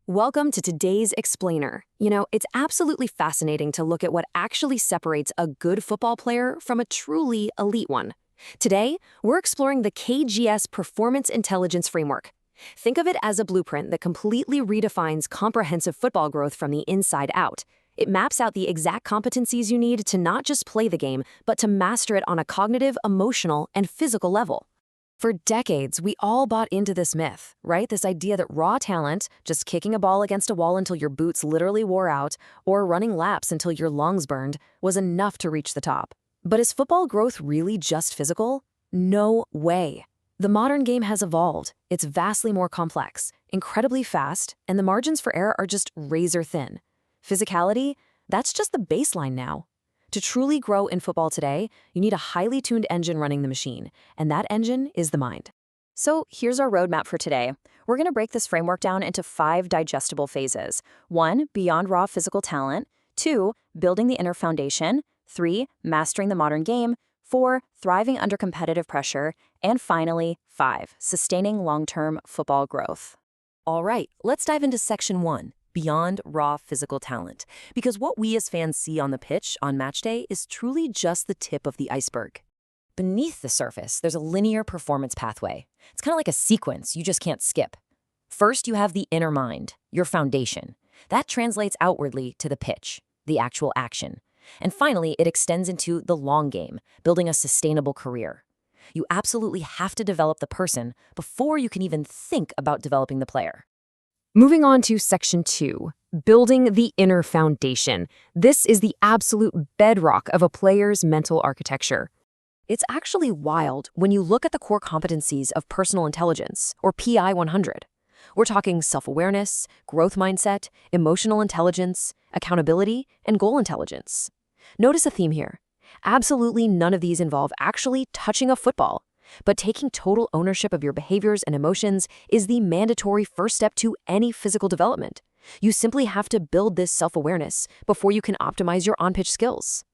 Welcome to today's Explainer. It's absolutely fascinating to look at what actually separates a good football player from a truly elite one. Today, we're exploring the KGS Performance Intelligence Framework. Think of it as a blueprint that completely redefines comprehensive football growth from the inside out. It maps out the exact competencies you need to not just play the game, but to master it on a cognitive, emotional, and physical level. For decades, we all bought into this myth, right? This idea that raw talent, just kicking a ball against a wall until your boots literally wore out, or running laps until your lungs burned, was enough to reach the top. But is football growth really just physical? No way. The modern game has evolved. It's vastly more complex, incredibly fast, and the margins for error are just razor thin. Physicality? That's just the baseline now. To truly grow in football today, you need a highly tuned engine running the machine, and that engine is the mind. So here's our roadmap for today. We're going to break this framework down into 5 digestible phases. 1, beyond raw physical talent. 2, building the inner foundation. 3, mastering the modern game. 4, thriving under competitive pressure. And finally, 5, sustaining long-term football growth. All right, let's dive into section 1. Beyond raw physical talent, because what we as fans see on the pitch on match day is truly just the tip of the iceberg. Beneath the surface, there's a linear performance pathway. It's kind of like a sequence you just can't skip. First, you have the inner mind, your foundation. That translates outwardly to the pitch, the actual action. And finally, it extends into the long game, building a sustainable career. You absolutely have to develop the person before you can even think about developing the player. Moving on to section 2, building the inner foundation. This is the absolute bedrock of a player's mental architecture. It's actually wild when you look at the core competencies of personal intelligence, or PI 100. We're talking self-awareness, growth mindset, emotional intelligence, accountability, and goal intelligence. Notice a theme here. Absolutely none of these involve actually touching a football. But taking total ownership of your behaviors and emotions is the mandatory first step to any physical development. You simply have to build this self-awareness before you can optimize your on-pitch skills.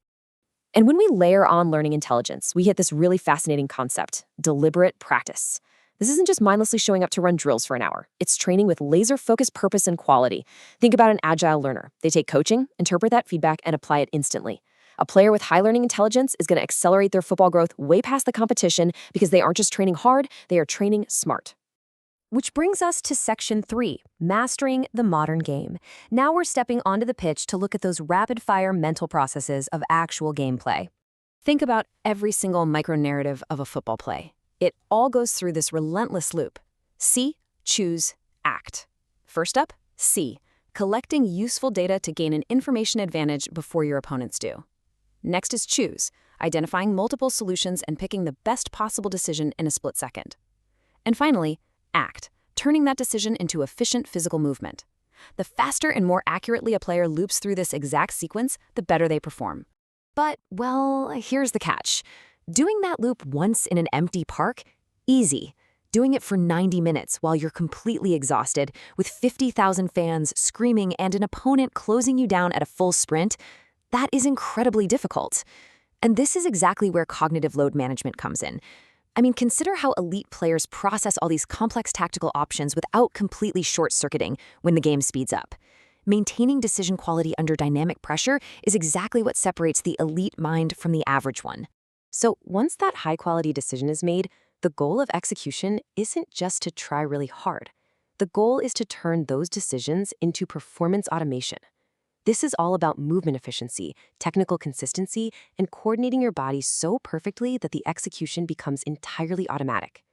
And when we layer on learning intelligence, we hit this really fascinating concept, deliberate practice. This isn't just mindlessly showing up to run drills for an hour. It's training with laser-focused purpose and quality. Think about an agile learner. They take coaching, interpret that feedback, and apply it instantly. A player with high learning intelligence is going to accelerate their football growth way past the competition because they aren't just training hard, they are training smart. Which brings us to section 3, mastering the modern game. Now we're stepping onto the pitch to look at those rapid-fire mental processes of actual gameplay. Think about every single micro-narrative of a football play. It all goes through this relentless loop. See, choose, act. First up, see, collecting useful data to gain an information advantage before your opponents do. Next is choose, identifying multiple solutions and picking the best possible decision in a split second. And finally, act, turning that decision into efficient physical movement. The faster and more accurately a player loops through this exact sequence, the better they perform. But, well, here's the catch. Doing that loop once in an empty park? Easy. Doing it for 90 minutes while you're completely exhausted, with 50,000 fans screaming and an opponent closing you down at a full sprint? That is incredibly difficult. And this is exactly where cognitive load management comes in. Consider how elite players process all these complex tactical options without completely short-circuiting when the game speeds up. Maintaining decision quality under dynamic pressure is exactly what separates the elite mind from the average one. So once that high-quality decision is made, the goal of execution isn't just to try really hard. The goal is to turn those decisions into performance automation. This is all about movement efficiency, technical consistency, and coordinating your body so perfectly that the execution becomes entirely automatic.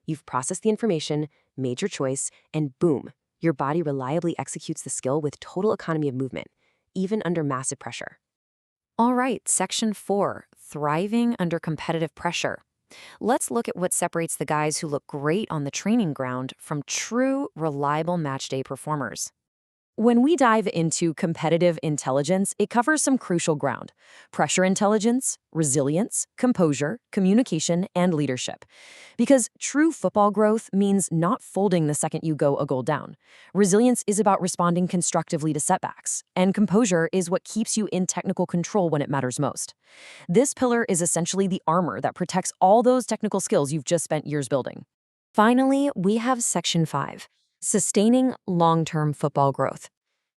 You've processed the information, made your choice, and boom, your body reliably executes the skill with total economy of movement, even under massive pressure. All right, section 4, thriving under competitive pressure. Let's look at what separates the guys who look great on the training ground from true, reliable matchday performers. When we dive into competitive intelligence, it covers some crucial ground: pressure intelligence, resilience, composure, communication, and leadership. Because true football growth means not folding the second you go a goal down. Resilience is about responding constructively to setbacks, and composure is what keeps you in technical control when it matters most. This pillar is essentially the armor that protects all those technical skills you've just spent years building. Finally, we have section 5. Sustaining long-term football growth.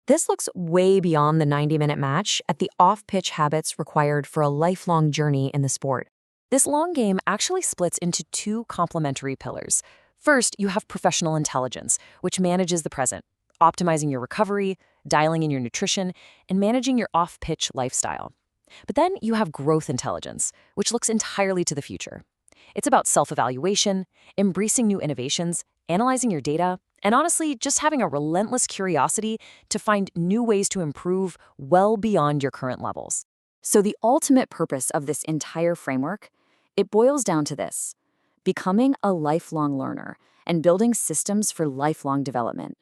This looks way beyond the 90-minute match at the off-pitch habits required for a lifelong journey in the sport. This long game actually splits into two complementary pillars. First, you have professional intelligence, which manages the present, optimizing your recovery, dialing in your nutrition, and managing your off-pitch lifestyle. But then you have growth intelligence, which looks entirely to the future. It's about self-evaluation, embracing new innovations, analyzing your data, and honestly, just having a relentless curiosity to find new ways to improve well beyond your current levels. So the ultimate purpose of this entire framework, it boils down to this: becoming a lifelong learner and building systems for lifelong development.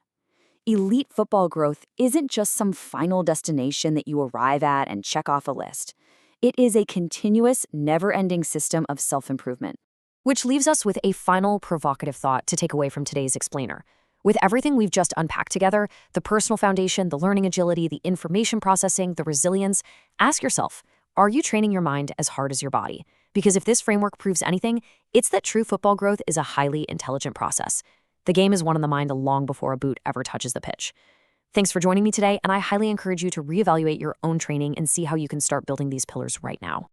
Elite football growth isn't just some final destination that you arrive at and check off a list. It is a continuous, never-ending system of self-improvement. Which leaves us with a final provocative thought to take away from today's explainer. With everything we've just unpacked together, the personal foundation, the learning agility, the information processing, the resilience, ask yourself, are you training your mind as hard as your body? Because if this framework proves anything, it's that true football growth is a highly intelligent process. The game is won in the mind long before a boot ever touches the pitch. Thanks for joining me today, and I highly encourage you to reevaluate your own training and see how you can start building these pillars right now.